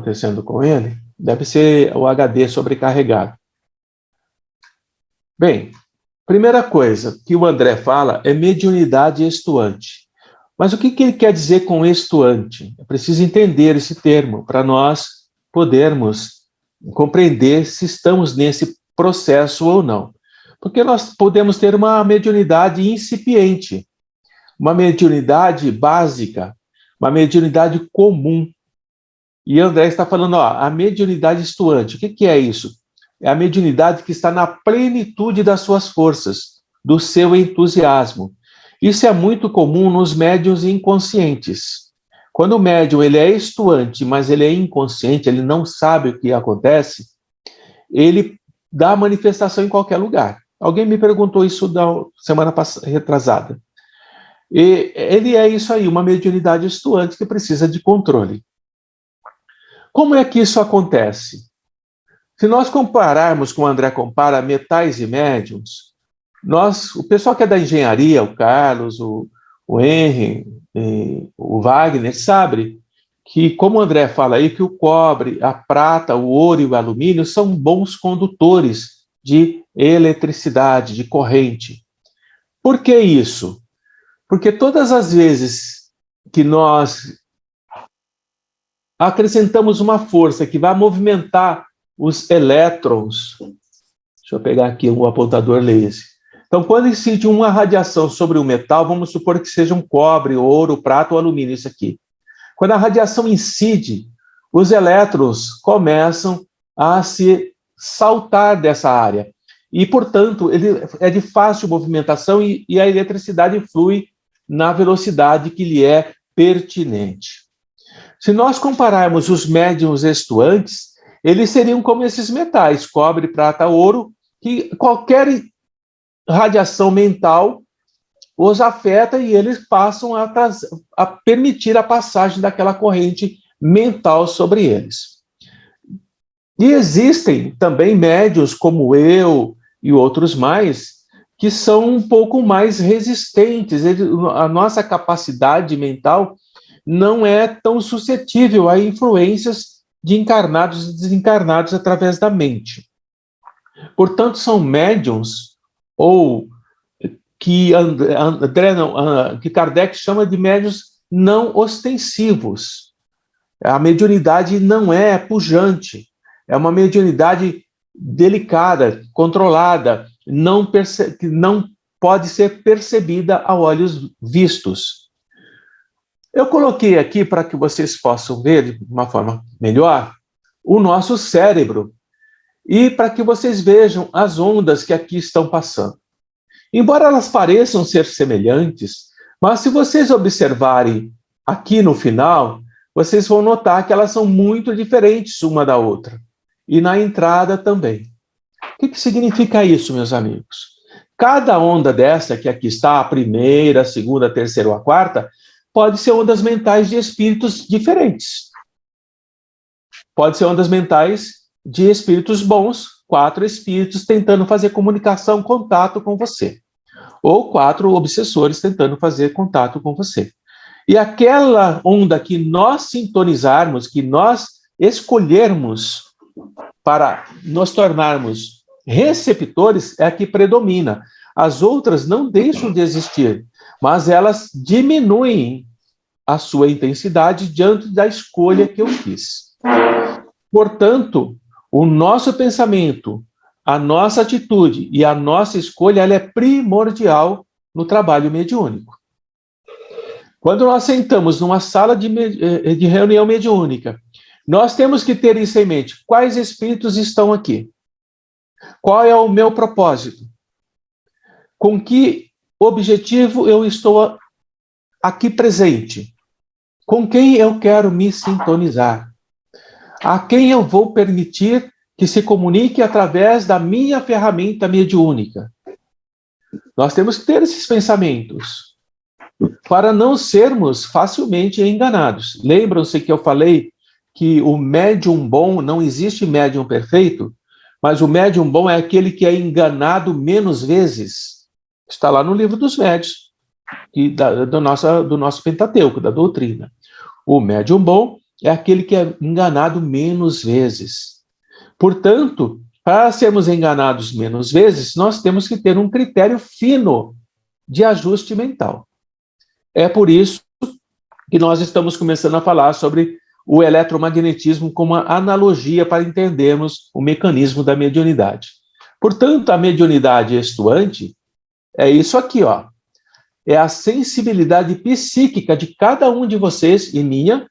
acontecendo com ele. Deve ser o HD sobrecarregado. Bem, primeira coisa que o André fala é mediunidade extuante. Mas o que ele quer dizer com extuante? É preciso entender esse termo para nós podermos compreender se estamos nesse processo ou não. Porque nós podemos ter uma mediunidade incipiente, uma mediunidade básica, uma mediunidade comum. E André está falando, a mediunidade extuante. O que é isso? É a mediunidade que está na plenitude das suas forças, do seu entusiasmo. Isso é muito comum nos médiuns inconscientes. Quando o médium ele é extuante, mas ele é inconsciente, ele não sabe o que acontece, ele dá manifestação em qualquer lugar. Alguém me perguntou isso da semana retrasada. E ele é isso aí, uma mediunidade extuante que precisa de controle. Como é que isso acontece? Se nós compararmos, como o André compara, metais e médiums, o pessoal que é da engenharia, o Carlos, o Henry, o Wagner, sabe que, como o André fala aí, que o cobre, a prata, o ouro e o alumínio são bons condutores de eletricidade, de corrente. Por que isso? Porque todas as vezes que nós acrescentamos uma força que vai movimentar os elétrons, deixa eu pegar aqui o apontador laser. Então, quando incide uma radiação sobre o metal, vamos supor que seja um cobre, ouro, prata ou alumínio, isso aqui. Quando a radiação incide, os elétrons começam a se saltar dessa área. E, portanto, ele é de fácil movimentação e a eletricidade flui na velocidade que lhe é pertinente. Se nós compararmos os médiums extuantes, eles seriam como esses metais, cobre, prata, ouro, que qualquer radiação mental os afeta e eles passam a permitir a passagem daquela corrente mental sobre eles. E existem também médiuns como eu e outros mais, que são um pouco mais resistentes. A nossa capacidade mental não é tão suscetível a influências de encarnados e desencarnados através da mente. Portanto, são médiuns, ou que que Kardec chama de médiuns não ostensivos. A mediunidade não é pujante, é uma mediunidade delicada, controlada, que não pode ser percebida a olhos vistos. Eu coloquei aqui para que vocês possam ver de uma forma melhor o nosso cérebro e para que vocês vejam as ondas que aqui estão passando. Embora elas pareçam ser semelhantes, mas se vocês observarem aqui no final, vocês vão notar que elas são muito diferentes uma da outra. E na entrada também. O que significa isso, meus amigos? Cada onda dessa, que aqui está, a primeira, a segunda, a terceira ou a quarta, pode ser ondas mentais de espíritos diferentes. Pode ser ondas mentais de espíritos bons, 4 espíritos tentando fazer comunicação, contato com você. Ou 4 obsessores tentando fazer contato com você. E aquela onda que nós sintonizarmos, que nós escolhermos para nos tornarmos receptores, é a que predomina. As outras não deixam de existir, mas elas diminuem a sua intensidade diante da escolha que eu fiz. Portanto, o nosso pensamento, a nossa atitude e a nossa escolha, ela é primordial no trabalho mediúnico. Quando nós sentamos numa sala de reunião mediúnica, nós temos que ter isso em mente. Quais espíritos estão aqui? Qual é o meu propósito? Com que objetivo eu estou aqui presente? Com quem eu quero me sintonizar? A quem eu vou permitir que se comunique através da minha ferramenta mediúnica? Nós temos que ter esses pensamentos para não sermos facilmente enganados. Lembram-se que eu falei que o médium bom, não existe médium perfeito, mas o médium bom é aquele que é enganado menos vezes. Está lá no livro dos médiuns, do nosso Pentateuco, da doutrina. O médium bom é aquele que é enganado menos vezes. Portanto, para sermos enganados menos vezes, nós temos que ter um critério fino de ajuste mental. É por isso que nós estamos começando a falar sobre o eletromagnetismo como uma analogia para entendermos o mecanismo da mediunidade. Portanto, a mediunidade estuante é isso aqui, ó. É a sensibilidade psíquica de cada um de vocês e minha,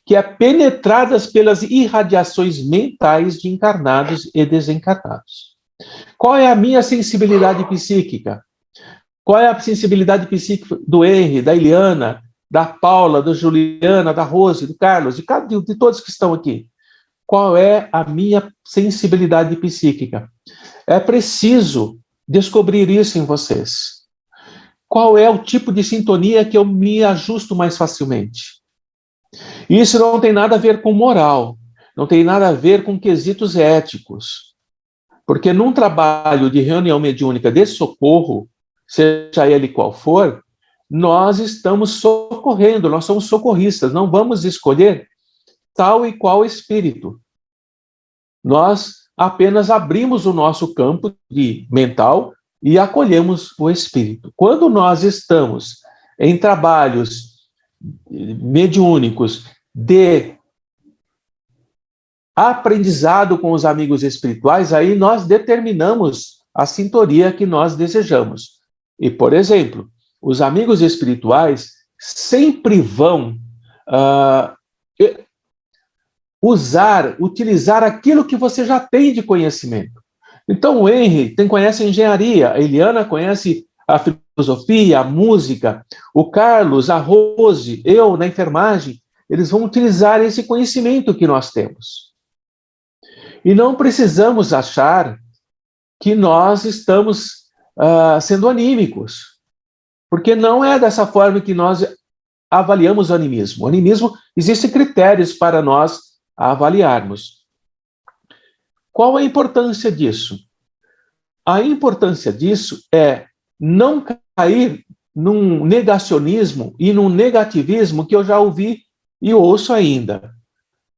que é penetradas pelas irradiações mentais de encarnados e desencarnados. Qual é a minha sensibilidade psíquica? Qual é a sensibilidade psíquica do Henry, da Eliana, da Paula, da Juliana, da Rose, do Carlos, de todos que estão aqui? Qual é a minha sensibilidade psíquica? É preciso descobrir isso em vocês. Qual é o tipo de sintonia que eu me ajusto mais facilmente? Isso não tem nada a ver com moral, não tem nada a ver com quesitos éticos. Porque num trabalho de reunião mediúnica de socorro, seja ele qual for, nós estamos socorrendo, nós somos socorristas, não vamos escolher tal e qual espírito. Nós apenas abrimos o nosso campo mental e acolhemos o espírito. Quando nós estamos em trabalhos mediúnicos de aprendizado com os amigos espirituais, aí nós determinamos a sintonia que nós desejamos. E, por exemplo, os amigos espirituais sempre vão utilizar aquilo que você já tem de conhecimento. Então, o Henry conhece a engenharia, a Eliana conhece a filosofia, a música, o Carlos, a Rose, eu na enfermagem, eles vão utilizar esse conhecimento que nós temos. E não precisamos achar que nós estamos sendo anímicos, porque não é dessa forma que nós avaliamos o animismo. O animismo, existem critérios para nós avaliarmos. Qual a importância disso? A importância disso é não cair num negacionismo e num negativismo que eu já ouvi e ouço ainda.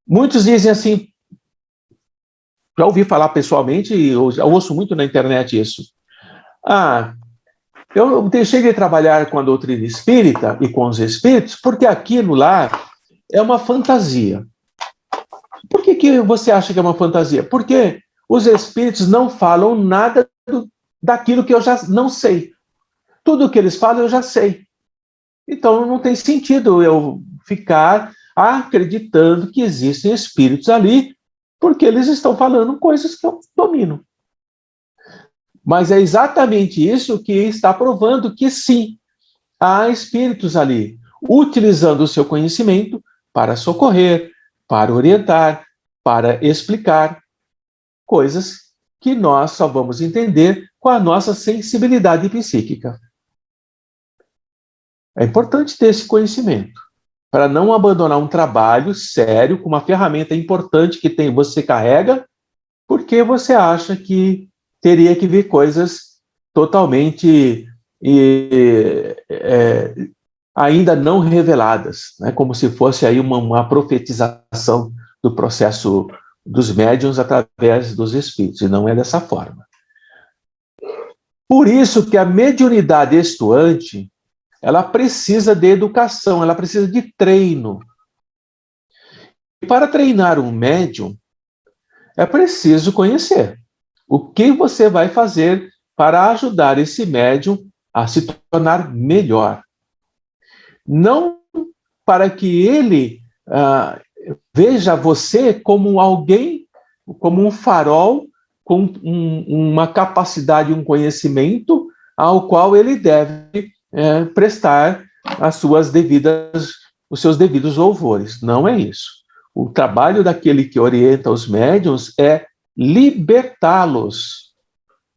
Muitos dizem assim, já ouvi falar pessoalmente, eu já ouço muito na internet isso. Eu deixei de trabalhar com a doutrina espírita e com os espíritos porque aquilo lá é uma fantasia. Por que você acha que é uma fantasia? Porque os espíritos não falam nada daquilo que eu já não sei. Tudo que eles falam eu já sei. Então não tem sentido eu ficar acreditando que existem espíritos ali, porque eles estão falando coisas que eu domino. Mas é exatamente isso que está provando que sim, há espíritos ali, utilizando o seu conhecimento para socorrer, para orientar, para explicar coisas que nós só vamos entender com a nossa sensibilidade psíquica. É importante ter esse conhecimento, para não abandonar um trabalho sério, com uma ferramenta importante que você carrega, porque você acha que teria que ver coisas totalmente ainda não reveladas, né? Como se fosse aí uma profetização do processo dos médiuns através dos espíritos, e não é dessa forma. Por isso que a mediunidade estuante, ela precisa de educação, ela precisa de treino. E para treinar um médium, é preciso conhecer o que você vai fazer para ajudar esse médium a se tornar melhor. Não para que ele veja você como alguém, como um farol, com uma capacidade, um conhecimento ao qual ele deve prestar os seus devidos louvores. Não é isso. O trabalho daquele que orienta os médiuns é libertá-los,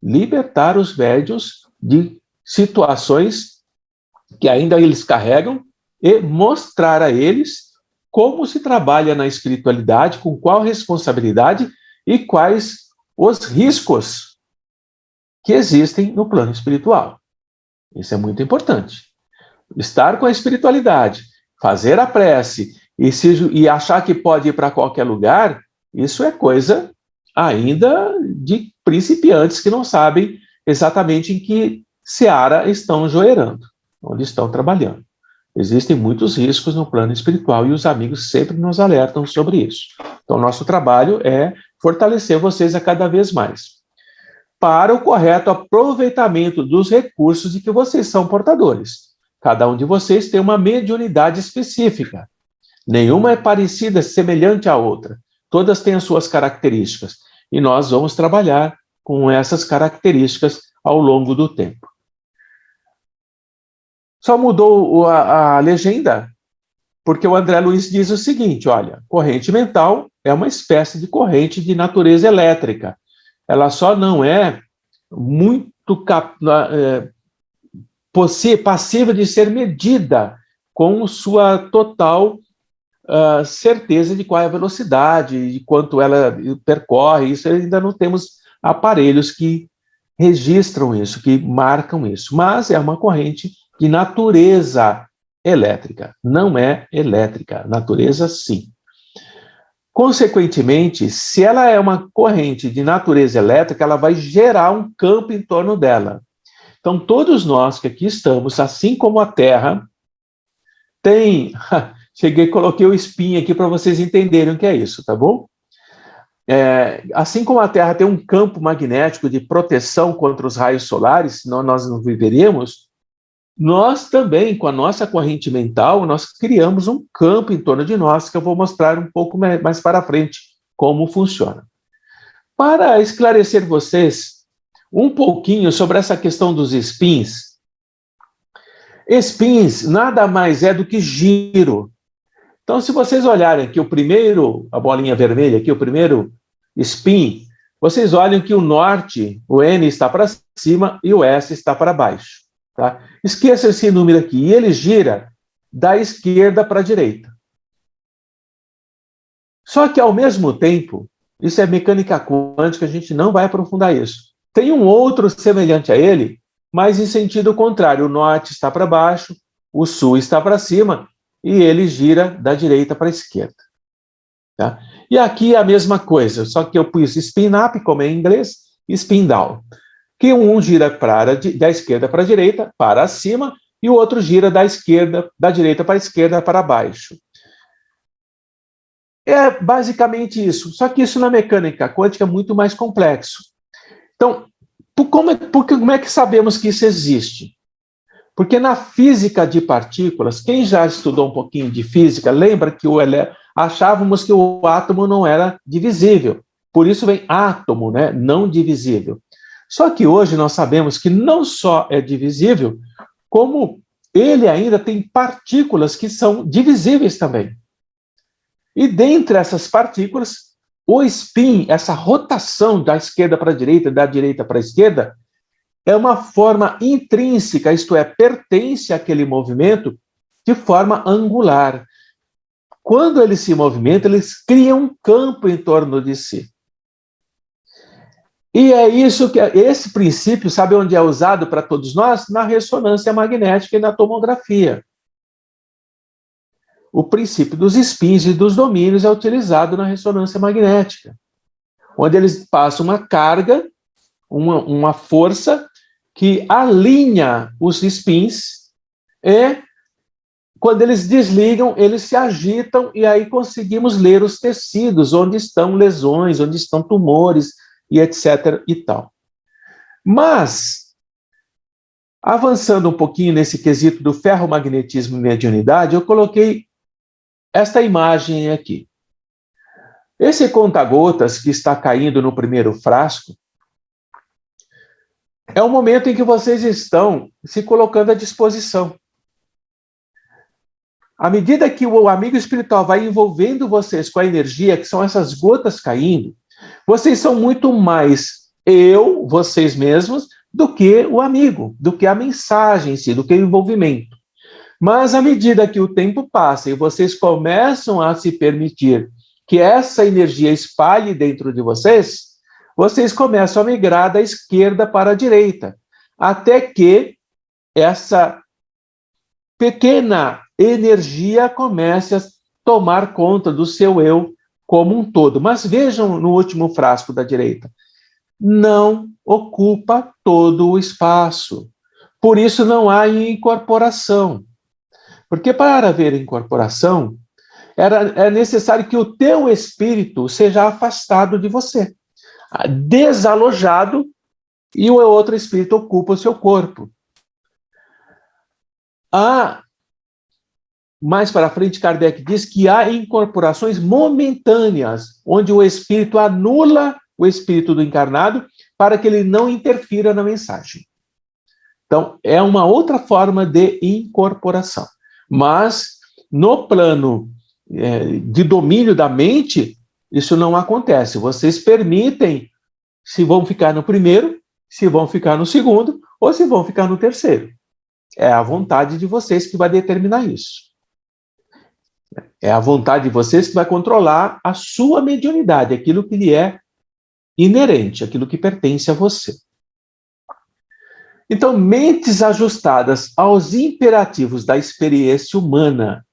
libertar os médiuns de situações que ainda eles carregam e mostrar a eles como se trabalha na espiritualidade, com qual responsabilidade e quais os riscos que existem no plano espiritual. Isso é muito importante. Estar com a espiritualidade, fazer a prece e achar que pode ir para qualquer lugar, isso é coisa ainda de principiantes que não sabem exatamente em que seara estão joerando, onde estão trabalhando. Existem muitos riscos no plano espiritual e os amigos sempre nos alertam sobre isso. Então, nosso trabalho é fortalecer vocês a cada vez mais, para o correto aproveitamento dos recursos de que vocês são portadores. Cada um de vocês tem uma mediunidade específica. Nenhuma é parecida, semelhante à outra. Todas têm as suas características. E nós vamos trabalhar com essas características ao longo do tempo. Só mudou a legenda, porque o André Luiz diz o seguinte, olha, corrente mental é uma espécie de corrente de natureza elétrica. Ela só não é muito passiva de ser medida com sua total certeza de qual é a velocidade, de quanto ela percorre. Isso ainda não temos aparelhos que registram isso, que marcam isso. Mas é uma corrente de natureza elétrica. Não é elétrica, natureza sim. Consequentemente, se ela é uma corrente de natureza elétrica, ela vai gerar um campo em torno dela. Então, todos nós que aqui estamos, assim como a Terra, coloquei o spin aqui para vocês entenderem o que é isso, tá bom? Assim como a Terra tem um campo magnético de proteção contra os raios solares, senão nós não viveríamos, nós também, com a nossa corrente mental, nós criamos um campo em torno de nós, que eu vou mostrar um pouco mais para frente como funciona. Para esclarecer vocês um pouquinho sobre essa questão dos spins, spins nada mais é do que giro. Então, se vocês olharem aqui a bolinha vermelha aqui, o primeiro spin, vocês olham que o norte, o N está para cima e o S está para baixo. Tá? Esqueça esse número aqui, e ele gira da esquerda para a direita. Só que, ao mesmo tempo, isso é mecânica quântica, a gente não vai aprofundar isso. Tem um outro semelhante a ele, mas em sentido contrário. O norte está para baixo, o sul está para cima, e ele gira da direita para a esquerda. Tá? E aqui a mesma coisa, só que eu pus spin up, como é em inglês, e spin down. Que um gira da esquerda para a direita, para cima, e o outro gira da direita para a esquerda, para baixo. É basicamente isso, só que isso na mecânica quântica é muito mais complexo. Então, como é que sabemos que isso existe? Porque na física de partículas, quem já estudou um pouquinho de física, lembra que achávamos que o átomo não era divisível. Por isso vem átomo, né? Não divisível. Só que hoje nós sabemos que não só é divisível, como ele ainda tem partículas que são divisíveis também. E dentre essas partículas, o spin, essa rotação da esquerda para a direita, da direita para a esquerda, é uma forma intrínseca, isto é, pertence àquele movimento de forma angular. Quando eles se movimentam, eles criam um campo em torno de si. E é isso que esse princípio, sabe onde é usado para todos nós? Na ressonância magnética e na tomografia. O princípio dos spins e dos domínios é utilizado na ressonância magnética, onde eles passam uma carga, uma força que alinha os spins e, quando eles desligam, eles se agitam e aí conseguimos ler os tecidos, onde estão lesões, onde estão tumores, e etc. e tal. Mas, avançando um pouquinho nesse quesito do ferromagnetismo e mediunidade, eu coloquei esta imagem aqui. Esse conta-gotas que está caindo no primeiro frasco é o momento em que vocês estão se colocando à disposição. À medida que o amigo espiritual vai envolvendo vocês com a energia, que são essas gotas caindo, vocês são muito mais vocês mesmos, do que o amigo, do que a mensagem em si, do que o envolvimento. Mas à medida que o tempo passa e vocês começam a se permitir que essa energia espalhe dentro de vocês, vocês começam a migrar da esquerda para a direita, até que essa pequena energia comece tomar conta do seu eu como um todo. Mas vejam no último frasco da direita. Não ocupa todo o espaço. Por isso não há incorporação. Porque para haver incorporação, é necessário que o teu espírito seja afastado de você, desalojado, e o outro espírito ocupa o seu corpo. Mais para frente, Kardec diz que há incorporações momentâneas, onde o espírito anula o espírito do encarnado para que ele não interfira na mensagem. Então, é uma outra forma de incorporação. Mas, no plano de domínio da mente, isso não acontece. Vocês permitem se vão ficar no primeiro, se vão ficar no segundo, ou se vão ficar no terceiro. É a vontade de vocês que vai determinar isso. É a vontade de vocês que vai controlar a sua mediunidade, aquilo que lhe é inerente, aquilo que pertence a você. Então, mentes ajustadas aos imperativos da experiência humana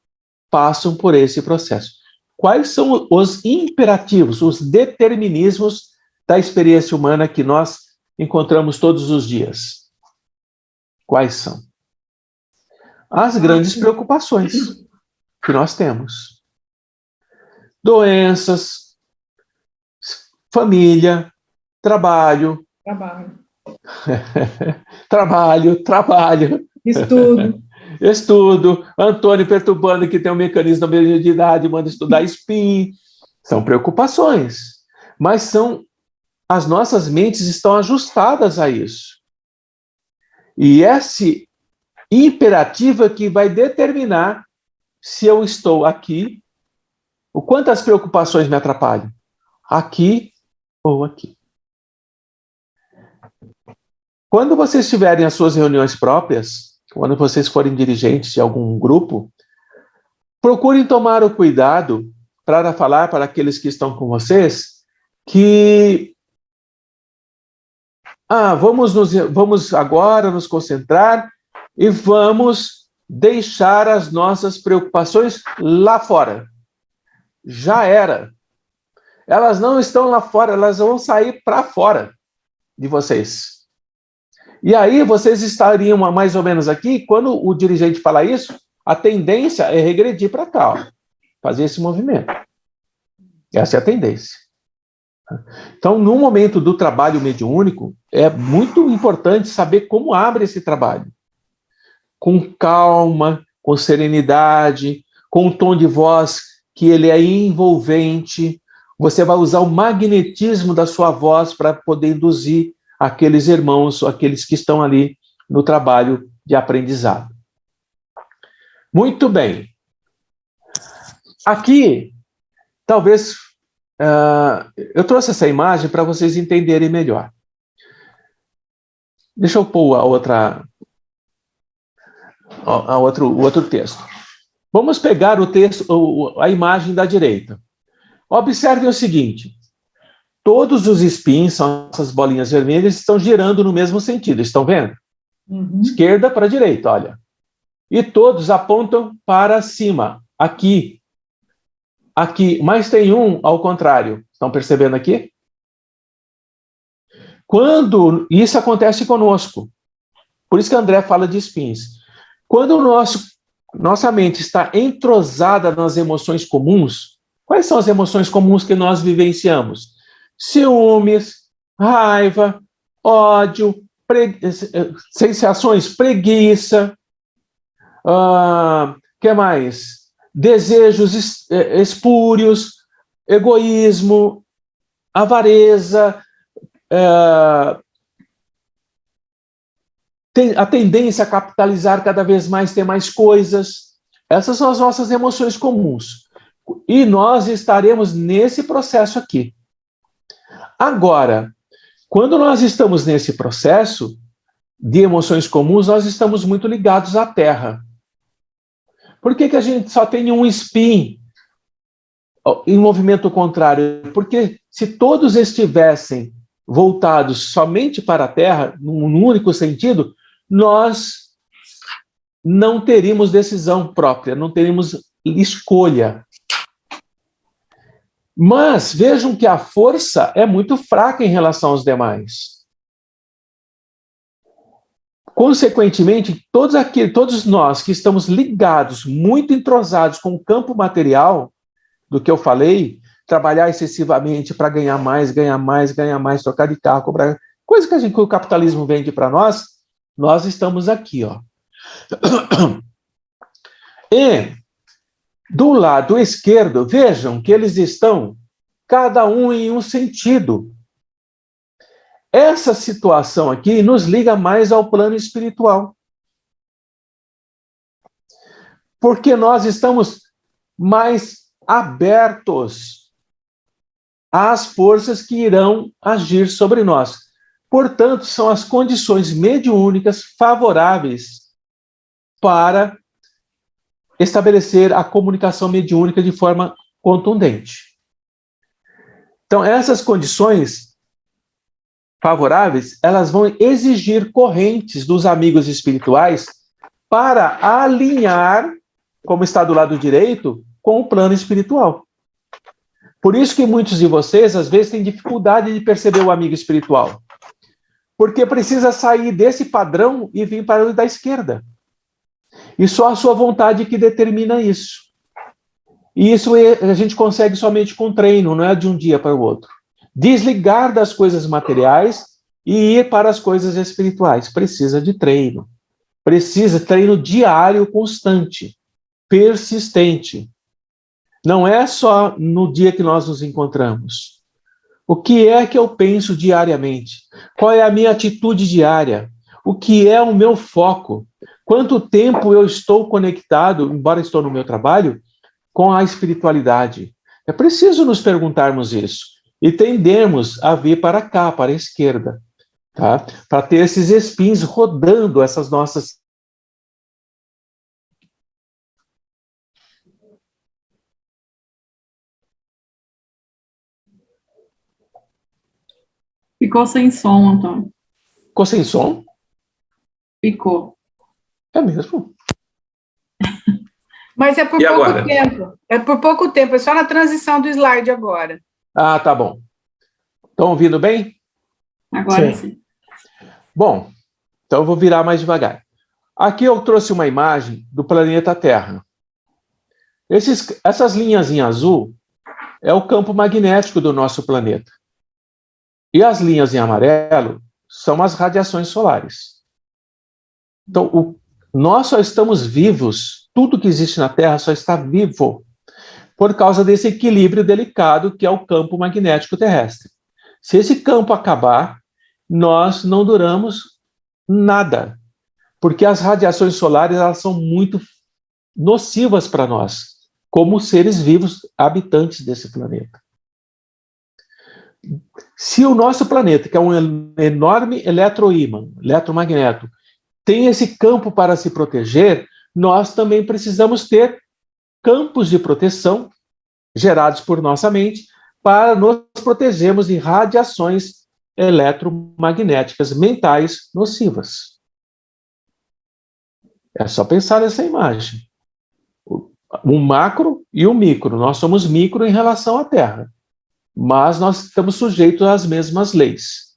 passam por esse processo. Quais são os imperativos, os determinismos da experiência humana que nós encontramos todos os dias? Quais são? As grandes preocupações que nós temos. Doenças, família, trabalho. Trabalho. Estudo. Antônio perturbando que tem um mecanismo da mediunidade, manda estudar SPIN. São preocupações. Mas as nossas mentes estão ajustadas a isso. E esse imperativo é que vai determinar se eu estou aqui, o quantas preocupações me atrapalham, aqui ou aqui. Quando vocês tiverem as suas reuniões próprias, quando vocês forem dirigentes de algum grupo, procurem tomar o cuidado para falar para aqueles que estão com vocês que vamos agora nos concentrar e vamos deixar as nossas preocupações lá fora. Já era. Elas não estão lá fora, elas vão sair para fora de vocês. E aí vocês estariam mais ou menos aqui, quando o dirigente falar isso, a tendência é regredir para cá, ó, fazer esse movimento. Essa é a tendência. Então, no momento do trabalho mediúnico, é muito importante saber como abre esse trabalho. Com calma, com serenidade, com um tom de voz que ele é envolvente. Você vai usar o magnetismo da sua voz para poder induzir aqueles irmãos, aqueles que estão ali no trabalho de aprendizado. Muito bem. Aqui, talvez, eu trouxe essa imagem para vocês entenderem melhor. Deixa eu pôr o outro texto. Vamos pegar o texto, a imagem da direita. Observem o seguinte: todos os spins, são essas bolinhas vermelhas, estão girando no mesmo sentido, estão vendo? Uhum. Esquerda para direita, olha. E todos apontam para cima, aqui, mas tem um ao contrário. Estão percebendo aqui? Quando isso acontece conosco, por isso que André fala de spins. Quando nossa mente está entrosada nas emoções comuns, quais são as emoções comuns que nós vivenciamos? Ciúmes, raiva, ódio, sensações, preguiça, que mais? Desejos espúrios, egoísmo, avareza, a tendência a capitalizar cada vez mais, ter mais coisas. Essas são as nossas emoções comuns. E nós estaremos nesse processo aqui. Agora, quando nós estamos nesse processo de emoções comuns, nós estamos muito ligados à Terra. Por que a gente só tem um spin em movimento contrário? Porque se todos estivessem voltados somente para a Terra, num único sentido, nós não teríamos decisão própria, não teríamos escolha. Mas vejam que a força é muito fraca em relação aos demais. Consequentemente, todos nós que estamos ligados, muito entrosados com o campo material, do que eu falei, trabalhar excessivamente para ganhar mais, trocar de carro, comprar coisa que o capitalismo vende para nós estamos aqui, ó. E do lado esquerdo, vejam que eles estão cada um em um sentido. Essa situação aqui nos liga mais ao plano espiritual. Porque nós estamos mais abertos às forças que irão agir sobre nós. Portanto, são as condições mediúnicas favoráveis para estabelecer a comunicação mediúnica de forma contundente. Então, essas condições favoráveis, elas vão exigir correntes dos amigos espirituais para alinhar, como está do lado direito, com o plano espiritual. Por isso que muitos de vocês, às vezes, têm dificuldade de perceber o amigo espiritual. Porque precisa sair desse padrão e vir para o da esquerda. E só a sua vontade que determina isso. E isso a gente consegue somente com treino, não é de um dia para o outro. Desligar das coisas materiais e ir para as coisas espirituais. Precisa de treino. Precisa de treino diário, constante, persistente. Não é só no dia que nós nos encontramos. O que é que eu penso diariamente? Qual é a minha atitude diária? O que é o meu foco? Quanto tempo eu estou conectado, embora estou no meu trabalho, com a espiritualidade? É preciso nos perguntarmos isso e tendermos a vir para cá, para a esquerda, tá? Para ter esses espinhos rodando essas nossas... Ficou sem som, Antônio. Ficou sem som? Ficou. É mesmo? Mas é por pouco tempo. É por pouco tempo, é só na transição do slide agora. Ah, tá bom. Estão ouvindo bem? Agora sim. Bom, então eu vou virar mais devagar. Aqui eu trouxe uma imagem do planeta Terra. Essas linhas em azul é o campo magnético do nosso planeta. E as linhas em amarelo são as radiações solares. Então, nós só estamos vivos, tudo que existe na Terra só está vivo por causa desse equilíbrio delicado que é o campo magnético terrestre. Se esse campo acabar, nós não duramos nada, porque as radiações solares elas são muito nocivas para nós, como seres vivos habitantes desse planeta. Se o nosso planeta, que é um enorme eletroímã, eletromagneto, tem esse campo para se proteger, nós também precisamos ter campos de proteção gerados por nossa mente para nos protegermos de radiações eletromagnéticas mentais nocivas. É só pensar nessa imagem. O macro e o micro. Nós somos micro em relação à Terra, mas nós estamos sujeitos às mesmas leis.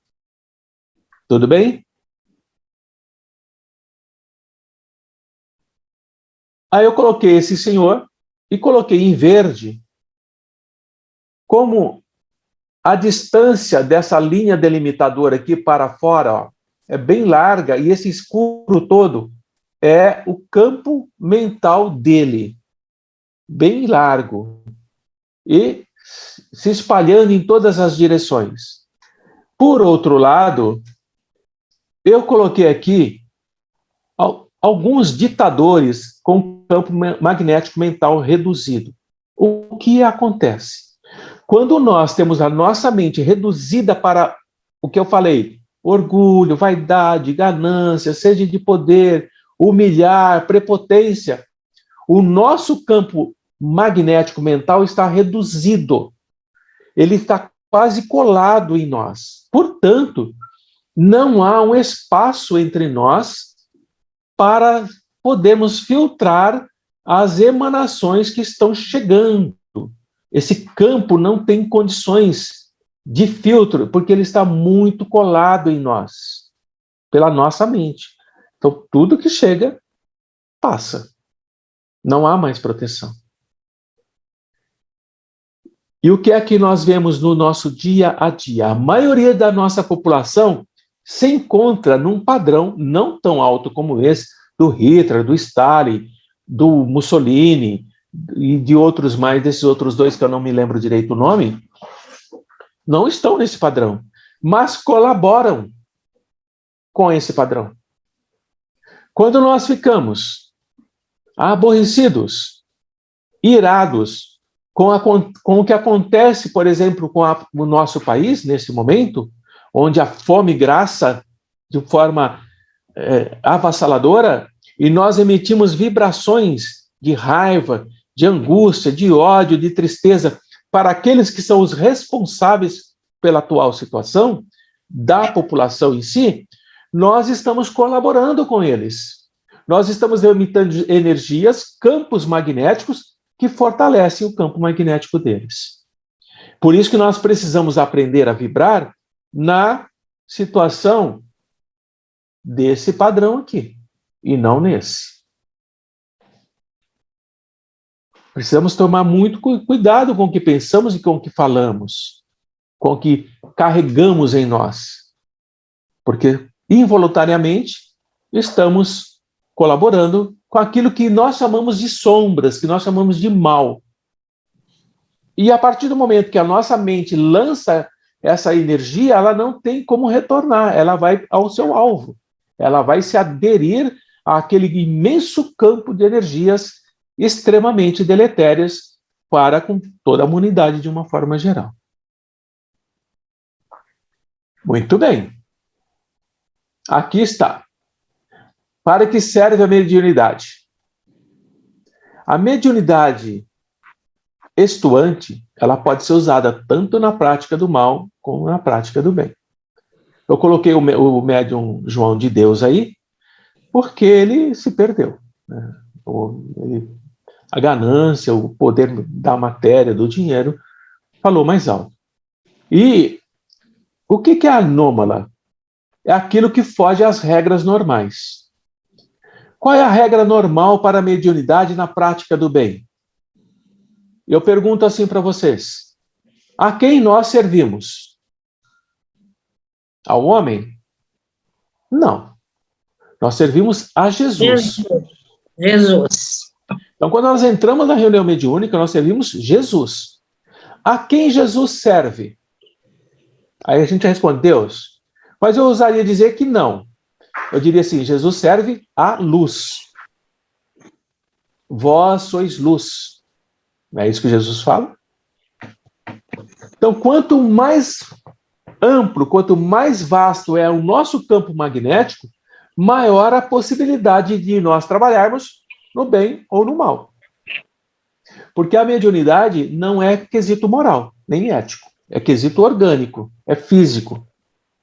Tudo bem? Aí eu coloquei esse senhor e coloquei em verde como a distância dessa linha delimitadora aqui para fora, ó, é bem larga e esse escuro todo é o campo mental dele, bem largo e se espalhando em todas as direções. Por outro lado, eu coloquei aqui alguns ditadores com campo magnético mental reduzido. O que acontece? Quando nós temos a nossa mente reduzida para o que eu falei, orgulho, vaidade, ganância, sede de poder, humilhar, prepotência, o nosso campo magnético mental está reduzido. Ele está quase colado em nós. Portanto, não há um espaço entre nós para podermos filtrar as emanações que estão chegando. Esse campo não tem condições de filtro, porque ele está muito colado em nós, pela nossa mente. Então, tudo que chega, passa. Não há mais proteção. E o que é que nós vemos no nosso dia a dia? A maioria da nossa população se encontra num padrão não tão alto como esse, do Hitler, do Stalin, do Mussolini e de outros mais, desses outros dois que eu não me lembro direito o nome, não estão nesse padrão, mas colaboram com esse padrão. Quando nós ficamos aborrecidos, irados com o que acontece, por exemplo, no nosso país, nesse momento, onde a fome graça de forma avassaladora, e nós emitimos vibrações de raiva, de angústia, de ódio, de tristeza, para aqueles que são os responsáveis pela atual situação da população em si, nós estamos colaborando com eles. Nós estamos emitindo energias, campos magnéticos, que fortalecem o campo magnético deles. Por isso que nós precisamos aprender a vibrar na situação desse padrão aqui, e não nesse. Precisamos tomar muito cuidado com o que pensamos e com o que falamos, com o que carregamos em nós, porque involuntariamente estamos colaborando com aquilo que nós chamamos de sombras, que nós chamamos de mal. E a partir do momento que a nossa mente lança essa energia, ela não tem como retornar, ela vai ao seu alvo, ela vai se aderir àquele imenso campo de energias extremamente deletérias para com toda a humanidade de uma forma geral. Muito bem. Aqui está. Para que serve a mediunidade? A mediunidade estuante, ela pode ser usada tanto na prática do mal como na prática do bem. Eu coloquei o médium João de Deus aí, porque ele se perdeu, né? A ganância, o poder da matéria, do dinheiro, falou mais alto. E o que é anômala? É aquilo que foge às regras normais. Qual é a regra normal para a mediunidade na prática do bem? Eu pergunto assim para vocês: a quem nós servimos? Ao homem? Não. Nós servimos a Jesus. Jesus. Então, quando nós entramos na reunião mediúnica, nós servimos Jesus. A quem Jesus serve? Aí a gente responde, Deus. Mas eu ousaria dizer que não. Eu diria assim, Jesus serve à luz. Vós sois luz. Não é isso que Jesus fala? Então, quanto mais amplo, quanto mais vasto é o nosso campo magnético, maior a possibilidade de nós trabalharmos no bem ou no mal. Porque a mediunidade não é quesito moral, nem ético. É quesito orgânico, é físico.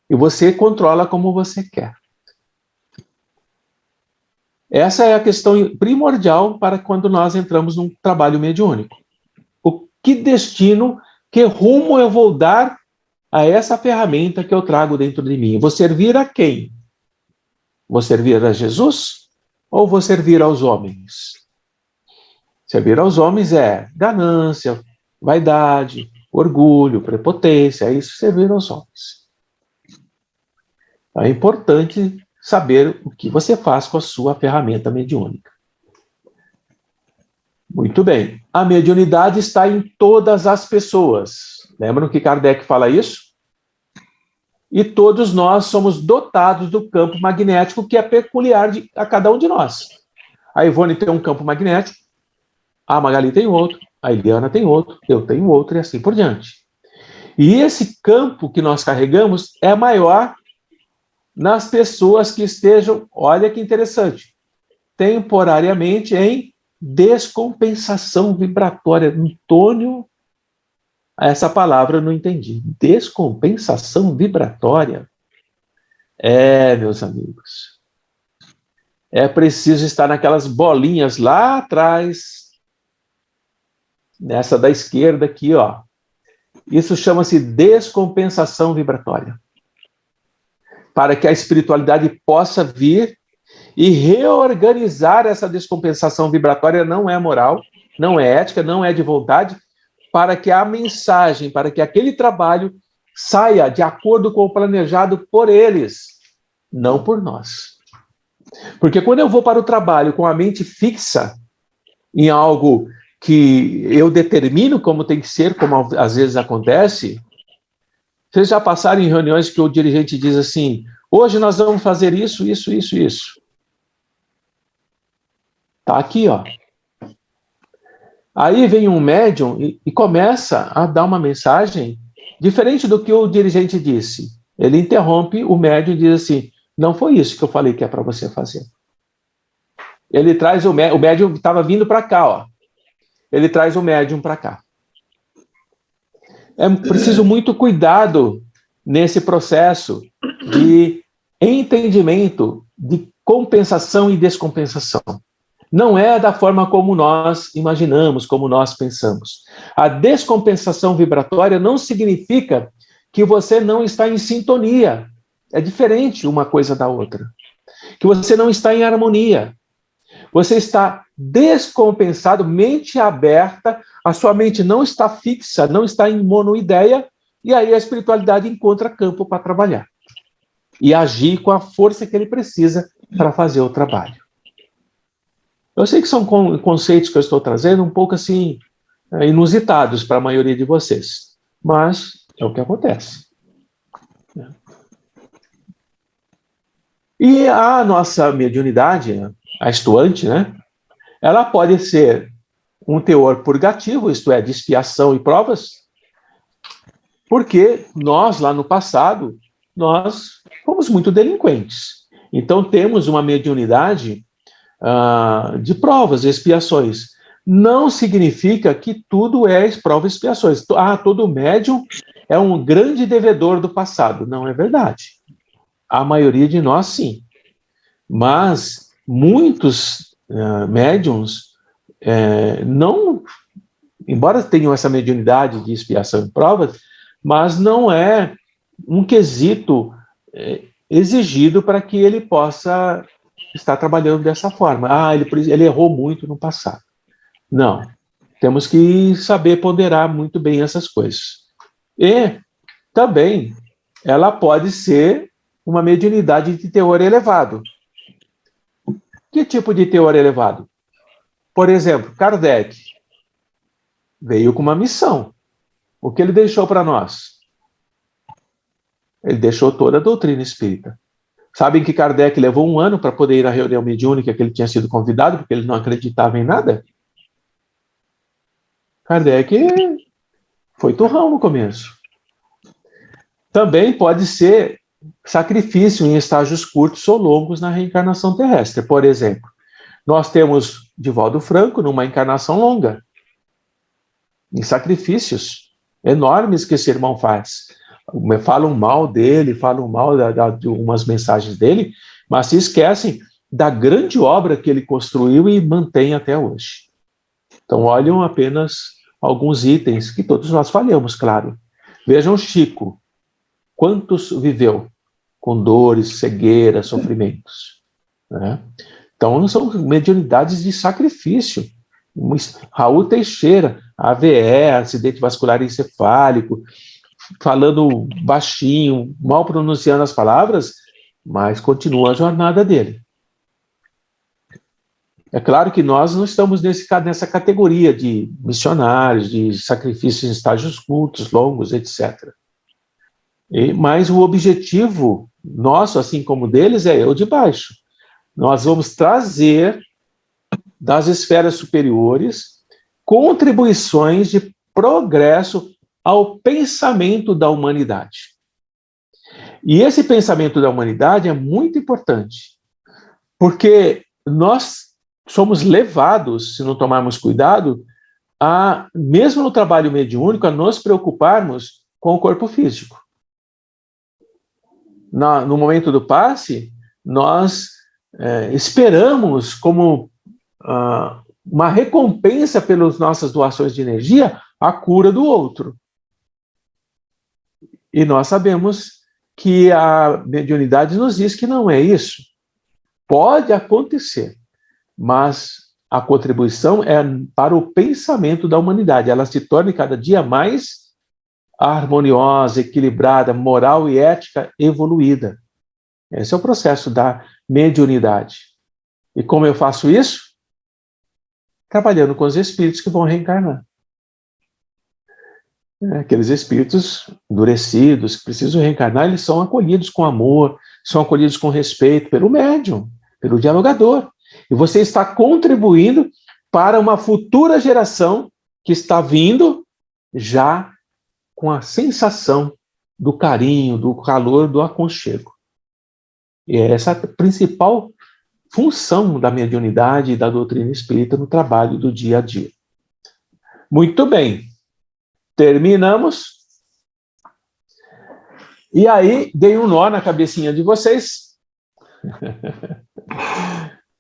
E você controla como você quer. Essa é a questão primordial para quando nós entramos num trabalho mediúnico. Que destino, que rumo eu vou dar a essa ferramenta que eu trago dentro de mim? Vou servir a quem? Vou servir a Jesus ou vou servir aos homens? Servir aos homens é ganância, vaidade, orgulho, prepotência, é isso servir aos homens. É importante saber o que você faz com a sua ferramenta mediúnica. Muito bem. A mediunidade está em todas as pessoas. Lembram que Kardec fala isso? E todos nós somos dotados do campo magnético que é peculiar a cada um de nós. A Ivone tem um campo magnético, a Magali tem outro, a Eliana tem outro, eu tenho outro e assim por diante. E esse campo que nós carregamos é maior nas pessoas que estejam, olha que interessante, temporariamente em descompensação vibratória. Antônio, essa palavra eu não entendi. Descompensação vibratória? Meus amigos. é preciso estar naquelas bolinhas lá atrás, nessa da esquerda aqui, ó. Isso chama-se descompensação vibratória. Para que a espiritualidade possa vir e reorganizar essa descompensação vibratória, não é moral, não é ética, não é de vontade, para que a mensagem, para que aquele trabalho saia de acordo com o planejado por eles, não por nós. Porque quando eu vou para o trabalho com a mente fixa em algo que eu determino como tem que ser, como às vezes acontece, vocês já passaram em reuniões que o dirigente diz assim, hoje nós vamos fazer isso, isso, isso, isso. Tá aqui, ó. Aí vem um médium e começa a dar uma mensagem diferente do que o dirigente disse. Ele interrompe o médium e diz assim, não foi isso que eu falei que é para você fazer. Ele traz o médium estava vindo para cá, ó. Ele traz o médium para cá. É preciso muito cuidado nesse processo de entendimento, de compensação e descompensação. Não é da forma como nós imaginamos, como nós pensamos. A descompensação vibratória não significa que você não está em sintonia. É diferente uma coisa da outra. Que você não está em harmonia. Você está descompensado, mente aberta, a sua mente não está fixa, não está em monoideia, e aí a espiritualidade encontra campo para trabalhar. E agir com a força que ele precisa para fazer o trabalho. Eu sei que são conceitos que eu estou trazendo um pouco assim, inusitados para a maioria de vocês, mas é o que acontece. E a nossa mediunidade, a estuante, né? Ela pode ser um teor purgativo, isto é, de expiação e provas, porque nós, lá no passado, nós fomos muito delinquentes. Então, temos uma mediunidade de provas e expiações. Não significa que tudo é provas e expiações. Todo médium é um grande devedor do passado. Não é verdade. A maioria de nós, sim. Mas muitos médiums não, embora tenham essa mediunidade de expiação e provas, mas não é um quesito exigido para que ele possa estar trabalhando dessa forma. Ele errou muito no passado. Não. Temos que saber ponderar muito bem essas coisas. E também ela pode ser uma mediunidade de teor elevado. Que tipo de teor elevado? Por exemplo, Kardec veio com uma missão. O que ele deixou para nós? Ele deixou toda a doutrina espírita. Sabem que Kardec levou 1 ano para poder ir à reunião mediúnica que ele tinha sido convidado, porque ele não acreditava em nada? Kardec foi turrão no começo. Também pode ser sacrifício em estágios curtos ou longos na reencarnação terrestre. Por exemplo, nós temos Divaldo Franco numa encarnação longa, em sacrifícios enormes que esse irmão faz. Falam mal dele, falam mal de umas mensagens dele, mas se esquecem da grande obra que ele construiu e mantém até hoje. Então, olham apenas alguns itens que todos nós falhamos, claro. Vejam Chico, quantos viveu com dores, cegueira, sofrimentos, né? Então, são mediunidades de sacrifício. Raul Teixeira, AVE, acidente vascular encefálico, falando baixinho, mal pronunciando as palavras, mas continua a jornada dele. É claro que nós não estamos nessa categoria de missionários, de sacrifícios em estágios curtos, longos, etc. Mas o objetivo nosso, assim como deles, é o de baixo. Nós vamos trazer das esferas superiores contribuições de progresso ao pensamento da humanidade. E esse pensamento da humanidade é muito importante, porque nós somos levados, se não tomarmos cuidado, mesmo no trabalho mediúnico, a nos preocuparmos com o corpo físico. No momento do passe, nós esperamos como uma recompensa pelas nossas doações de energia a cura do outro. E nós sabemos que a mediunidade nos diz que não é isso. Pode acontecer, mas a contribuição é para o pensamento da humanidade. Ela se torna cada dia mais harmoniosa, equilibrada, moral e ética evoluída. Esse é o processo da mediunidade. E como eu faço isso? Trabalhando com os espíritos que vão reencarnar. Aqueles espíritos endurecidos, que precisam reencarnar, eles são acolhidos com amor, são acolhidos com respeito pelo médium, pelo dialogador. E você está contribuindo para uma futura geração que está vindo já com a sensação do carinho, do calor, do aconchego. E é essa a principal função da mediunidade e da doutrina espírita no trabalho do dia a dia. Muito bem. Terminamos. E aí, dei um nó na cabecinha de vocês.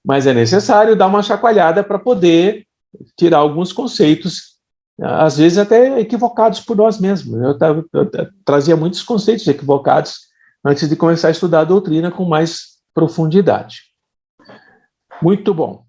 Mas é necessário dar uma chacoalhada para poder tirar alguns conceitos, às vezes até equivocados por nós mesmos. Eu trazia muitos conceitos equivocados antes de começar a estudar a doutrina com mais profundidade. Muito bom.